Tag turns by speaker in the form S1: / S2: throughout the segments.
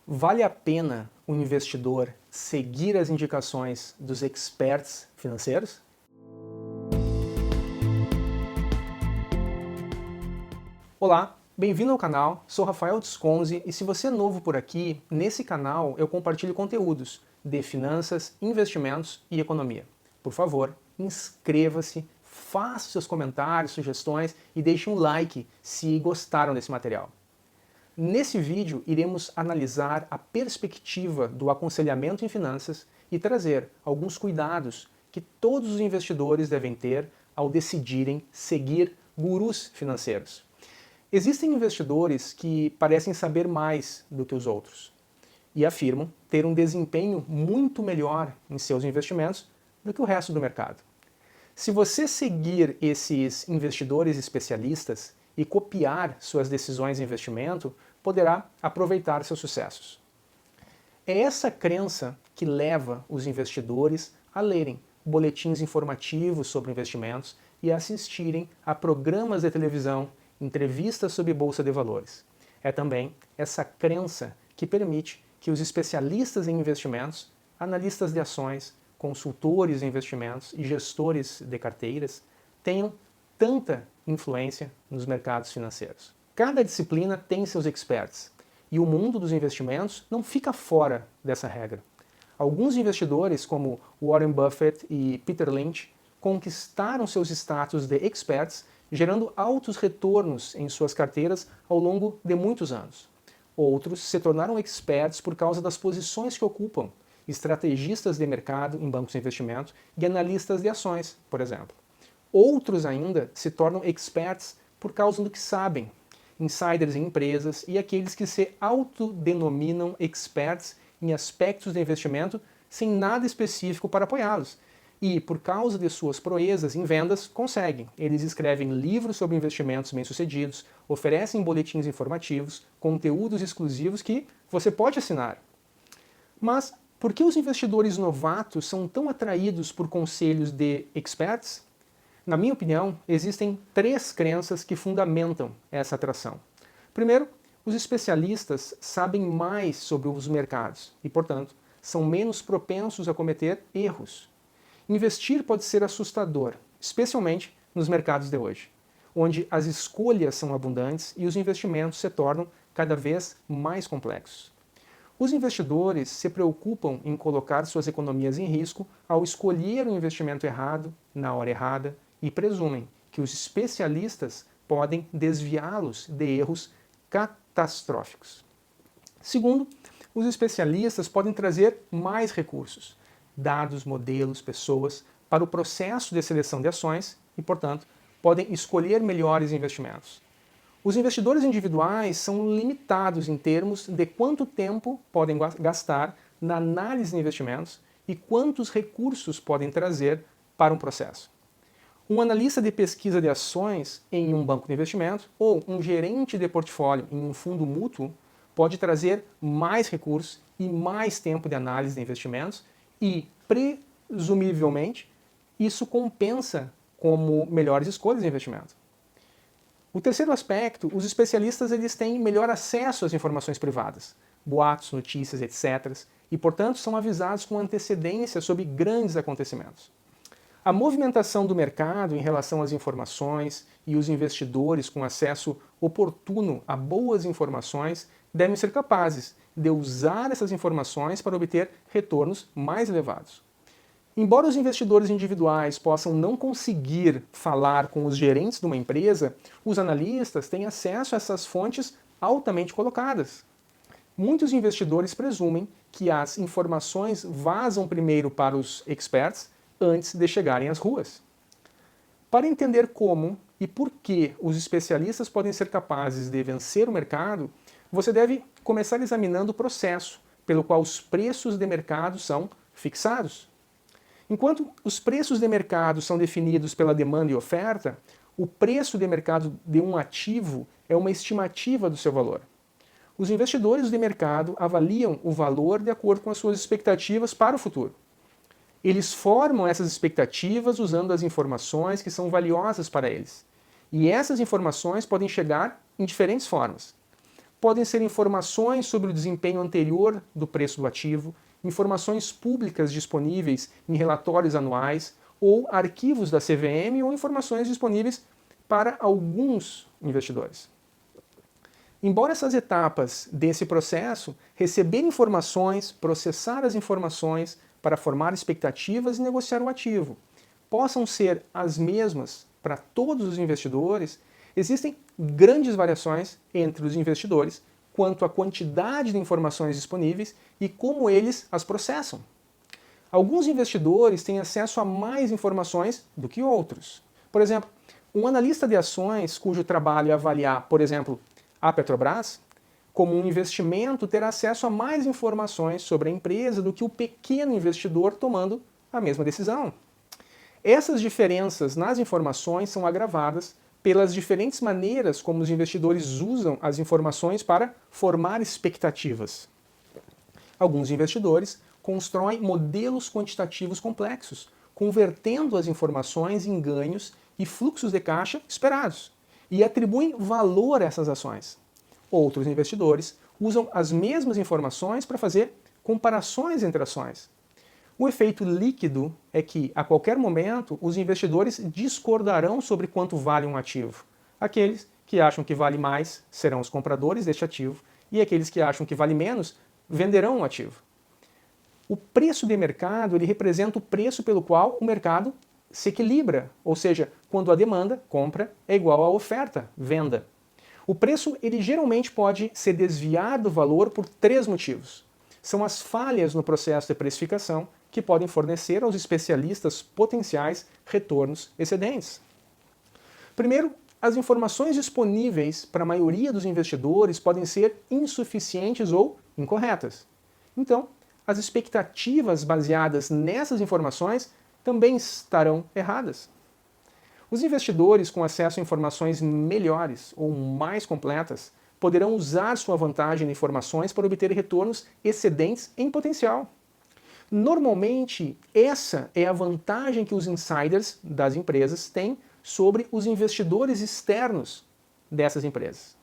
S1: Vale a pena o investidor seguir as indicações dos experts financeiros? Olá, bem-vindo ao canal, sou Rafael Desconze e se você é novo por aqui, nesse canal eu compartilho conteúdos de finanças, investimentos e economia. Por favor, inscreva-se, faça seus comentários, sugestões e deixe um like se gostaram desse material. Nesse vídeo, iremos analisar a perspectiva do aconselhamento em finanças e trazer alguns cuidados que todos os investidores devem ter ao decidirem seguir gurus financeiros. Existem investidores que parecem saber mais do que os outros e afirmam ter um desempenho muito melhor em seus investimentos do que o resto do mercado. Se você seguir esses investidores especialistas e copiar suas decisões de investimento, poderá aproveitar seus sucessos. É essa crença que leva os investidores a lerem boletins informativos sobre investimentos e a assistirem a programas de televisão, entrevistas sobre bolsa de valores. É também essa crença que permite que os especialistas em investimentos, analistas de ações, consultores em investimentos e gestores de carteiras tenham tanta influência nos mercados financeiros. Cada disciplina tem seus experts, e o mundo dos investimentos não fica fora dessa regra. Alguns investidores, como Warren Buffett e Peter Lynch, conquistaram seus status de experts, gerando altos retornos em suas carteiras ao longo de muitos anos. Outros se tornaram experts por causa das posições que ocupam, estrategistas de mercado em bancos de investimento e analistas de ações, por exemplo. Outros ainda se tornam experts por causa do que sabem, insiders em empresas e aqueles que se autodenominam experts em aspectos de investimento sem nada específico para apoiá-los. E, por causa de suas proezas em vendas, conseguem. Eles escrevem livros sobre investimentos bem-sucedidos, oferecem boletins informativos, conteúdos exclusivos que você pode assinar. Mas por que os investidores novatos são tão atraídos por conselhos de experts? Na minha opinião, existem 3 crenças que fundamentam essa atração. Primeiro, os especialistas sabem mais sobre os mercados e, portanto, são menos propensos a cometer erros. Investir pode ser assustador, especialmente nos mercados de hoje, onde as escolhas são abundantes e os investimentos se tornam cada vez mais complexos. Os investidores se preocupam em colocar suas economias em risco ao escolher o investimento errado, na hora errada, e presumem que os especialistas podem desviá-los de erros catastróficos. Segundo, os especialistas podem trazer mais recursos, dados, modelos, pessoas, para o processo de seleção de ações e, portanto, podem escolher melhores investimentos. Os investidores individuais são limitados em termos de quanto tempo podem gastar na análise de investimentos e quantos recursos podem trazer para um processo. Um analista de pesquisa de ações em um banco de investimento ou um gerente de portfólio em um fundo mútuo pode trazer mais recursos e mais tempo de análise de investimentos e, presumivelmente, isso compensa como melhores escolhas de investimento. O terceiro aspecto, os especialistas eles têm melhor acesso às informações privadas, boatos, notícias, etc., e, portanto, são avisados com antecedência sobre grandes acontecimentos. A movimentação do mercado em relação às informações e os investidores com acesso oportuno a boas informações devem ser capazes de usar essas informações para obter retornos mais elevados. Embora os investidores individuais possam não conseguir falar com os gerentes de uma empresa, os analistas têm acesso a essas fontes altamente colocadas. Muitos investidores presumem que as informações vazam primeiro para os experts antes de chegarem às ruas. Para entender como e por que os especialistas podem ser capazes de vencer o mercado, você deve começar examinando o processo pelo qual os preços de mercado são fixados. Enquanto os preços de mercado são definidos pela demanda e oferta, o preço de mercado de um ativo é uma estimativa do seu valor. Os investidores de mercado avaliam o valor de acordo com as suas expectativas para o futuro. Eles formam essas expectativas usando as informações que são valiosas para eles. E essas informações podem chegar em diferentes formas. podem ser informações sobre o desempenho anterior do preço do ativo, informações públicas disponíveis em relatórios anuais, ou arquivos da CVM ou informações disponíveis para alguns investidores. Embora essas etapas desse processo, receber informações, processar as informações para formar expectativas e negociar o ativo, possam ser as mesmas para todos os investidores, existem grandes variações entre os investidores quanto à quantidade de informações disponíveis e como eles as processam. Alguns investidores têm acesso a mais informações do que outros. Por exemplo, um analista de ações cujo trabalho é avaliar, por exemplo, a Petrobras, como um investimento, terá acesso a mais informações sobre a empresa do que o pequeno investidor tomando a mesma decisão. Essas diferenças nas informações são agravadas pelas diferentes maneiras como os investidores usam as informações para formar expectativas. Alguns investidores constroem modelos quantitativos complexos, convertendo as informações em ganhos e fluxos de caixa esperados, e atribuem valor a essas ações. Outros investidores usam as mesmas informações para fazer comparações entre ações. O efeito líquido é que, a qualquer momento, os investidores discordarão sobre quanto vale um ativo. Aqueles que acham que vale mais serão os compradores deste ativo, e aqueles que acham que vale menos venderão o ativo. O preço de mercado ele representa o preço pelo qual o mercado se equilibra, ou seja, quando a demanda, compra, é igual à oferta, venda. O preço ele geralmente pode se desviar do valor por três motivos. São as falhas no processo de precificação que podem fornecer aos especialistas potenciais retornos excedentes. Primeiro, as informações disponíveis para a maioria dos investidores podem ser insuficientes ou incorretas. Então, as expectativas baseadas nessas informações também estarão erradas. Os investidores com acesso a informações melhores ou mais completas poderão usar sua vantagem de informações para obter retornos excedentes em potencial. Normalmente, essa é a vantagem que os insiders das empresas têm sobre os investidores externos dessas empresas.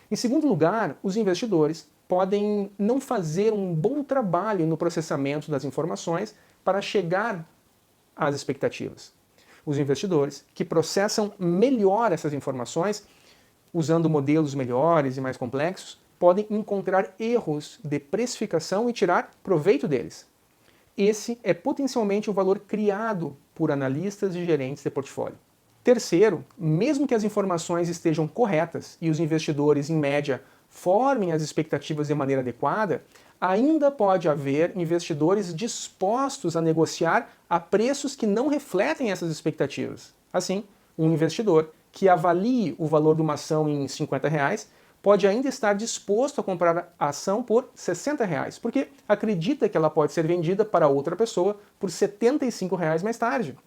S1: Em segundo lugar, os investidores podem não fazer um bom trabalho no processamento das informações para chegar às expectativas. Os investidores que processam melhor essas informações, usando modelos melhores e mais complexos, podem encontrar erros de precificação e tirar proveito deles. Esse é potencialmente o valor criado por analistas e gerentes de portfólio. Terceiro, mesmo que as informações estejam corretas e os investidores, em média, formem as expectativas de maneira adequada, ainda pode haver investidores dispostos a negociar a preços que não refletem essas expectativas. Assim, um investidor que avalie o valor de uma ação em R$50 pode ainda estar disposto a comprar a ação por R$60, porque acredita que ela pode ser vendida para outra pessoa por R$75 mais tarde.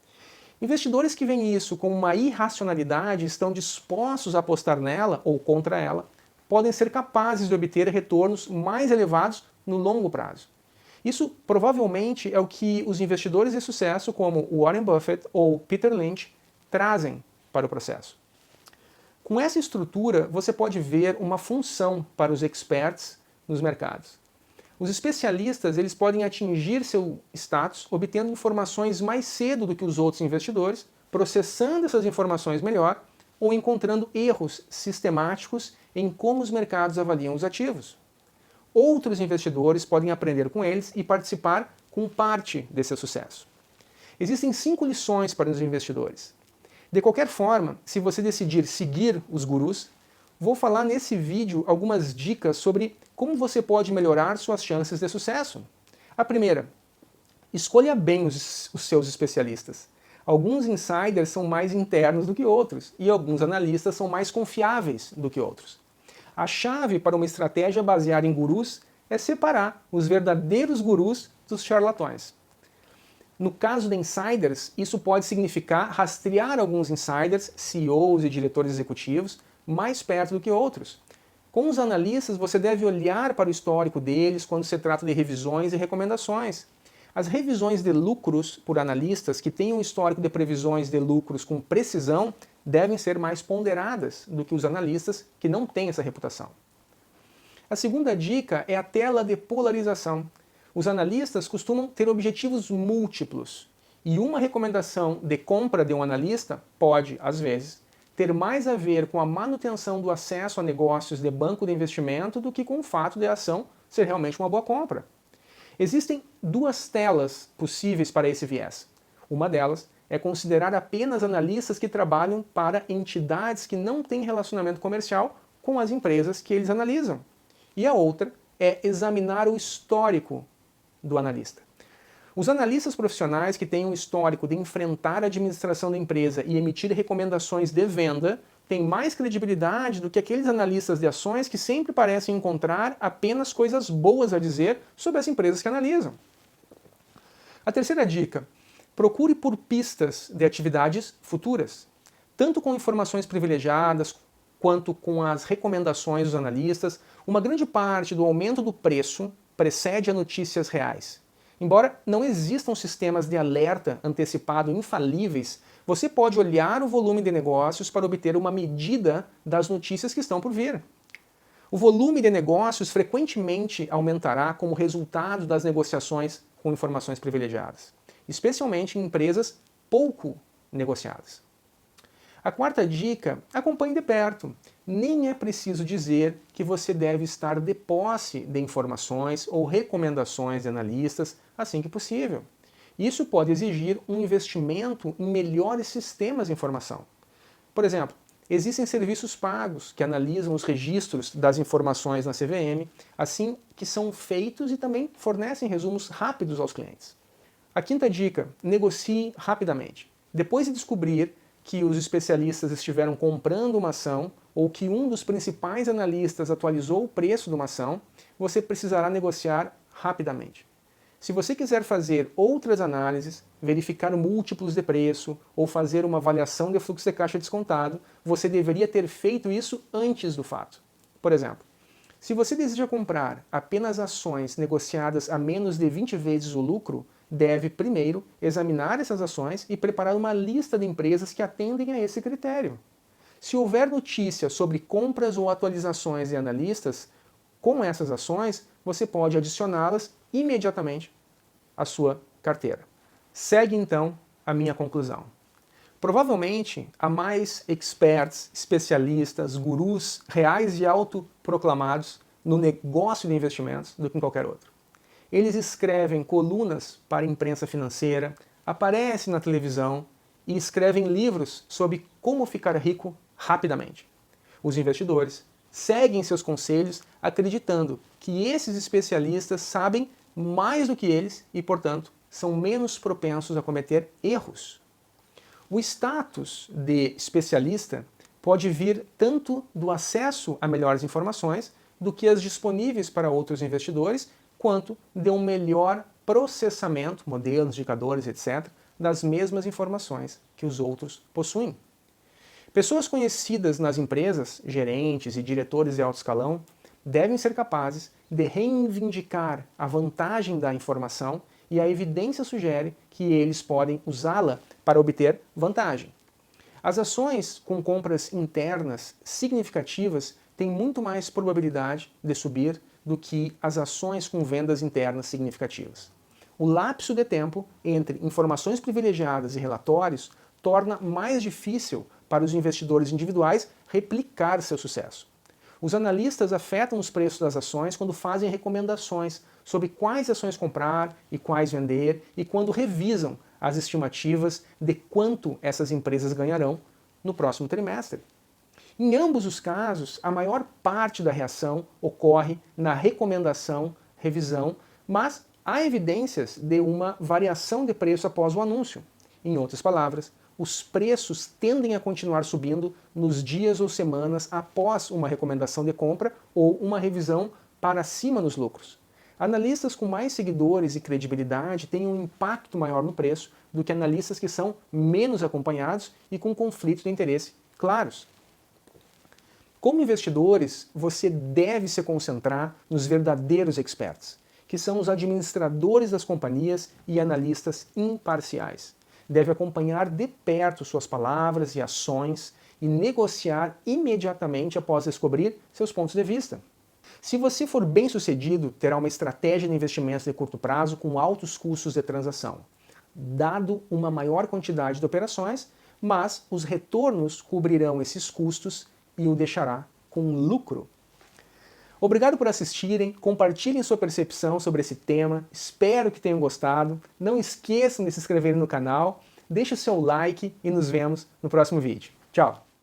S1: Investidores que veem isso como uma irracionalidade e estão dispostos a apostar nela ou contra ela, podem ser capazes de obter retornos mais elevados no longo prazo. Isso provavelmente é o que os investidores de sucesso como Warren Buffett ou Peter Lynch trazem para o processo. Com essa estrutura, você pode ver uma função para os experts nos mercados. Os especialistas eles podem atingir seu status obtendo informações mais cedo do que os outros investidores, processando essas informações melhor ou encontrando erros sistemáticos em como os mercados avaliam os ativos. Outros investidores podem aprender com eles e participar com parte desse sucesso. Existem 5 lições para os investidores. De qualquer forma, se você decidir seguir os gurus, vou falar nesse vídeo algumas dicas sobre como você pode melhorar suas chances de sucesso. A primeira, escolha bem os seus especialistas. Alguns insiders são mais internos do que outros e alguns analistas são mais confiáveis do que outros. A chave para uma estratégia baseada em gurus é separar os verdadeiros gurus dos charlatões. No caso de insiders, isso pode significar rastrear alguns insiders, CEOs e diretores executivos, mais perto do que outros. Com os analistas, você deve olhar para o histórico deles quando se trata de revisões e recomendações. As revisões de lucros por analistas que têm um histórico de previsões de lucros com precisão devem ser mais ponderadas do que os analistas que não têm essa reputação. A segunda dica é a tela de polarização. Os analistas costumam ter objetivos múltiplos, e uma recomendação de compra de um analista pode, às vezes, ter mais a ver com a manutenção do acesso a negócios de banco de investimento do que com o fato de a ação ser realmente uma boa compra. Existem duas telas possíveis para esse viés. Uma delas é considerar apenas analistas que trabalham para entidades que não têm relacionamento comercial com as empresas que eles analisam. E a outra é examinar o histórico do analista. Os analistas profissionais que têm um histórico de enfrentar a administração da empresa e emitir recomendações de venda têm mais credibilidade do que aqueles analistas de ações que sempre parecem encontrar apenas coisas boas a dizer sobre as empresas que analisam. A terceira dica: procure por pistas de atividades futuras, tanto com informações privilegiadas quanto com as recomendações dos analistas. Uma grande parte do aumento do preço precede a notícias reais. Embora não existam sistemas de alerta antecipado infalíveis, você pode olhar o volume de negócios para obter uma medida das notícias que estão por vir. O volume de negócios frequentemente aumentará como resultado das negociações com informações privilegiadas, especialmente em empresas pouco negociadas. A quarta dica: acompanhe de perto. Nem é preciso dizer que você deve estar de posse de informações ou recomendações de analistas assim que possível. Isso pode exigir um investimento em melhores sistemas de informação. Por exemplo, existem serviços pagos que analisam os registros das informações na CVM, assim que são feitos, e também fornecem resumos rápidos aos clientes. A quinta dica: negocie rapidamente. Depois de descobrir que os especialistas estiveram comprando uma ação ou que um dos principais analistas atualizou o preço de uma ação, você precisará negociar rapidamente. Se você quiser fazer outras análises, verificar múltiplos de preço ou fazer uma avaliação de fluxo de caixa descontado, você deveria ter feito isso antes do fato. Por exemplo, se você deseja comprar apenas ações negociadas a menos de 20 vezes o lucro, deve primeiro examinar essas ações e preparar uma lista de empresas que atendem a esse critério. Se houver notícia sobre compras ou atualizações de analistas com essas ações, você pode adicioná-las imediatamente à sua carteira. Segue então a minha conclusão. Provavelmente há mais experts, especialistas, gurus reais e autoproclamados no negócio de investimentos do que em qualquer outro. Eles escrevem colunas para a imprensa financeira, aparecem na televisão e escrevem livros sobre como ficar rico rapidamente. Os investidores seguem seus conselhos acreditando que esses especialistas sabem mais do que eles e, portanto, são menos propensos a cometer erros. O status de especialista pode vir tanto do acesso a melhores informações do que as disponíveis para outros investidores, quanto de um melhor processamento, modelos, indicadores, etc., das mesmas informações que os outros possuem. Pessoas conhecidas nas empresas, gerentes e diretores de alto escalão, devem ser capazes de reivindicar a vantagem da informação, e a evidência sugere que eles podem usá-la para obter vantagem. As ações com compras internas significativas têm muito mais probabilidade de subir do que as ações com vendas internas significativas. O lapso de tempo entre informações privilegiadas e relatórios torna mais difícil para os investidores individuais replicar seu sucesso. Os analistas afetam os preços das ações quando fazem recomendações sobre quais ações comprar e quais vender, e quando revisam as estimativas de quanto essas empresas ganharão no próximo trimestre. Em ambos os casos, a maior parte da reação ocorre na recomendação, revisão, mas há evidências de uma variação de preço após o anúncio. Em outras palavras, os preços tendem a continuar subindo nos dias ou semanas após uma recomendação de compra ou uma revisão para cima nos lucros. Analistas com mais seguidores e credibilidade têm um impacto maior no preço do que analistas que são menos acompanhados e com conflitos de interesse claros. Como investidores, você deve se concentrar nos verdadeiros experts, que são os administradores das companhias e analistas imparciais. Deve acompanhar de perto suas palavras e ações e negociar imediatamente após descobrir seus pontos de vista. Se você for bem-sucedido, terá uma estratégia de investimento de curto prazo com altos custos de transação, dado uma maior quantidade de operações, mas os retornos cobrirão esses custos e o deixará com lucro. Obrigado por assistirem, compartilhem sua percepção sobre esse tema, espero que tenham gostado, não esqueçam de se inscrever no canal, deixe o seu like e nos vemos no próximo vídeo. Tchau!